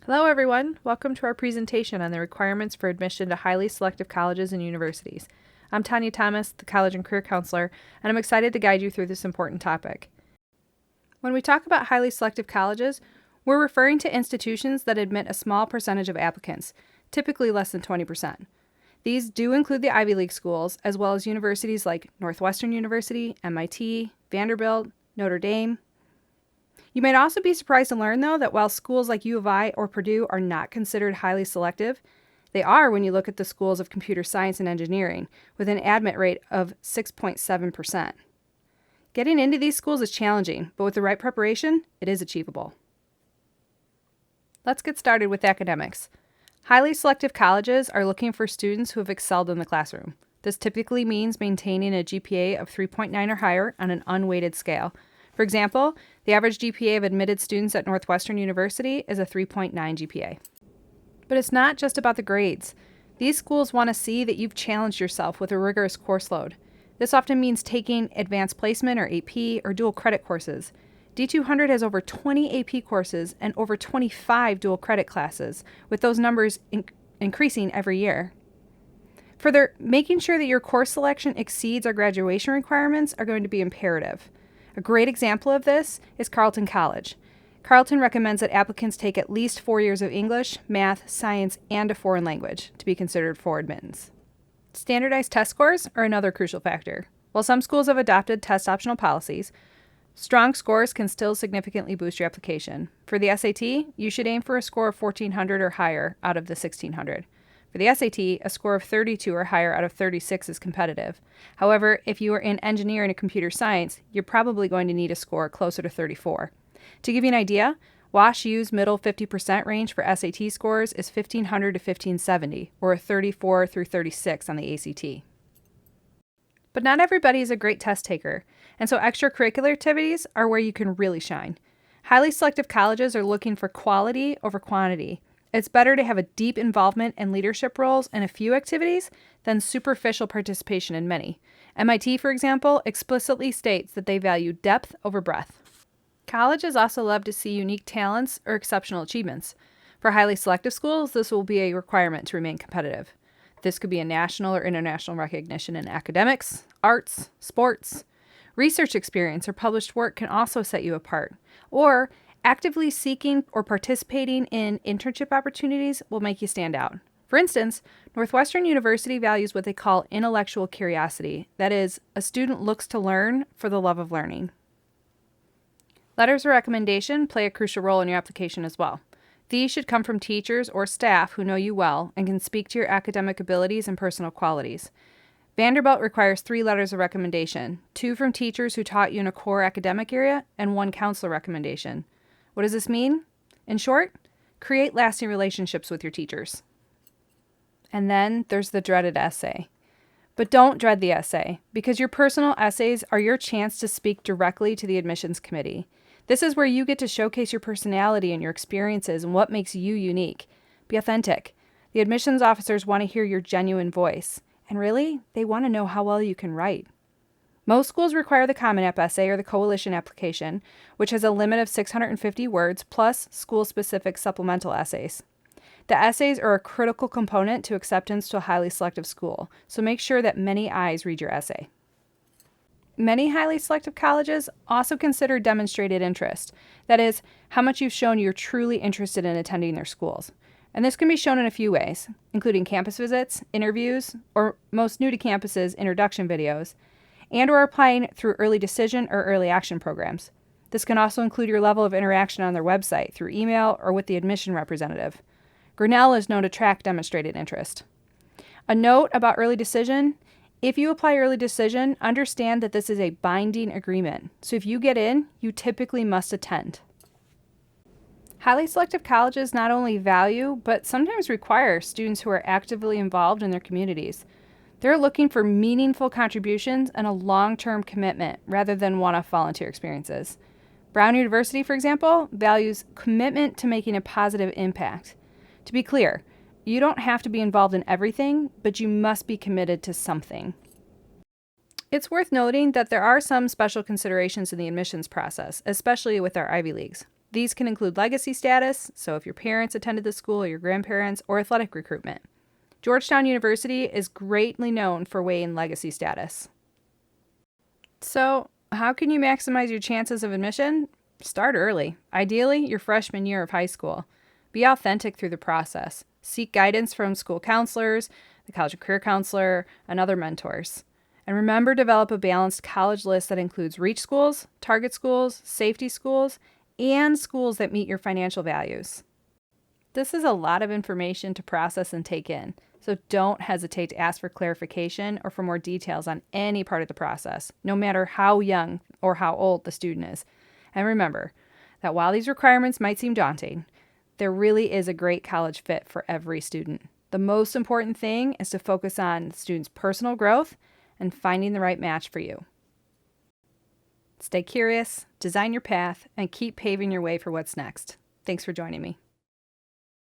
Hello everyone, welcome to our presentation on the requirements for admission to highly selective colleges and universities. I'm Tanya Thomas, the College and Career Counselor, and I'm excited to guide you through this important topic. When we talk about highly selective colleges, we're referring to institutions that admit a small percentage of applicants, typically less than 20%. These do include the Ivy League schools, as well as universities like Northwestern University, MIT, Vanderbilt, Notre Dame. You might also be surprised to learn, though, that while schools like U of I or Purdue are not considered highly selective, they are when you look at the schools of computer science and engineering, with an admit rate of 6.7%. Getting into these schools is challenging, but with the right preparation, it is achievable. Let's get started with academics. Highly selective colleges are looking for students who have excelled in the classroom. This typically means maintaining a GPA of 3.9 or higher on an unweighted scale. For example, the average GPA of admitted students at Northwestern University is a 3.9 GPA. But it's not just about the grades. These schools want to see that you've challenged yourself with a rigorous course load. This often means taking advanced placement or AP or dual credit courses. D200 has over 20 AP courses and over 25 dual credit classes, with those numbers increasing every year. Further, making sure that your course selection exceeds our graduation requirements are going to be imperative. A great example of this is Carleton College. Carleton recommends that applicants take at least 4 years of English, math, science, and a foreign language to be considered for admittance. Standardized test scores are another crucial factor. While some schools have adopted test optional policies, strong scores can still significantly boost your application. For the SAT, you should aim for a score of 1400 or higher out of the 1600. For the SAT, a score of 32 or higher out of 36 is competitive. However, if you are in engineering and computer science, you're probably going to need a score closer to 34. To give you an idea, WashU's middle 50% range for SAT scores is 1500 to 1570, or a 34 through 36 on the ACT. But not everybody is a great test taker, and so extracurricular activities are where you can really shine. Highly selective colleges are looking for quality over quantity. It's better to have a deep involvement and leadership roles in a few activities than superficial participation in many. MIT, for example, explicitly states that they value depth over breadth. Colleges also love to see unique talents or exceptional achievements. For highly selective schools, this will be a requirement to remain competitive. This could be a national or international recognition in academics, arts, sports. Research experience or published work can also set you apart. Or actively seeking or participating in internship opportunities will make you stand out. For instance, Northwestern University values what they call intellectual curiosity. That is, a student looks to learn for the love of learning. Letters of recommendation play a crucial role in your application as well. These should come from teachers or staff who know you well and can speak to your academic abilities and personal qualities. Vanderbilt requires 3 letters of recommendation, 2 from teachers who taught you in a core academic area and 1 counselor recommendation. What does this mean? In short, create lasting relationships with your teachers. And then there's the dreaded essay. But don't dread the essay, because your personal essays are your chance to speak directly to the admissions committee. This is where you get to showcase your personality and your experiences and what makes you unique. Be authentic. The admissions officers want to hear your genuine voice. And really, they want to know how well you can write. Most schools require the Common App essay or the Coalition application, which has a limit of 650 words plus school-specific supplemental essays. The essays are a critical component to acceptance to a highly selective school, so make sure that many eyes read your essay. Many highly selective colleges also consider demonstrated interest, that is, how much you've shown you're truly interested in attending their schools. And this can be shown in a few ways, including campus visits, interviews, or most new to campuses, introduction videos, and or applying through early decision or early action programs. This can also include your level of interaction on their website through email or with the admission representative. Grinnell is known to track demonstrated interest. A note about early decision: if you apply early decision, understand that this is a binding agreement. So if you get in, you typically must attend. Highly selective colleges not only value, but sometimes require students who are actively involved in their communities. They're looking for meaningful contributions and a long-term commitment rather than one-off volunteer experiences. Brown University, for example, values commitment to making a positive impact. To be clear, you don't have to be involved in everything, but you must be committed to something. It's worth noting that there are some special considerations in the admissions process, especially with our Ivy Leagues. These can include legacy status, so if your parents attended the school or your grandparents, or athletic recruitment. Georgetown University is greatly known for weighing legacy status. So, how can you maximize your chances of admission? Start early, ideally your freshman year of high school. Be authentic through the process. Seek guidance from school counselors, the college and career counselor, and other mentors. And remember, develop a balanced college list that includes reach schools, target schools, safety schools, and schools that meet your financial values. This is a lot of information to process and take in, so don't hesitate to ask for clarification or for more details on any part of the process, no matter how young or how old the student is. And remember that while these requirements might seem daunting, there really is a great college fit for every student. The most important thing is to focus on the student's personal growth and finding the right match for you. Stay curious, design your path, and keep paving your way for what's next. Thanks for joining me.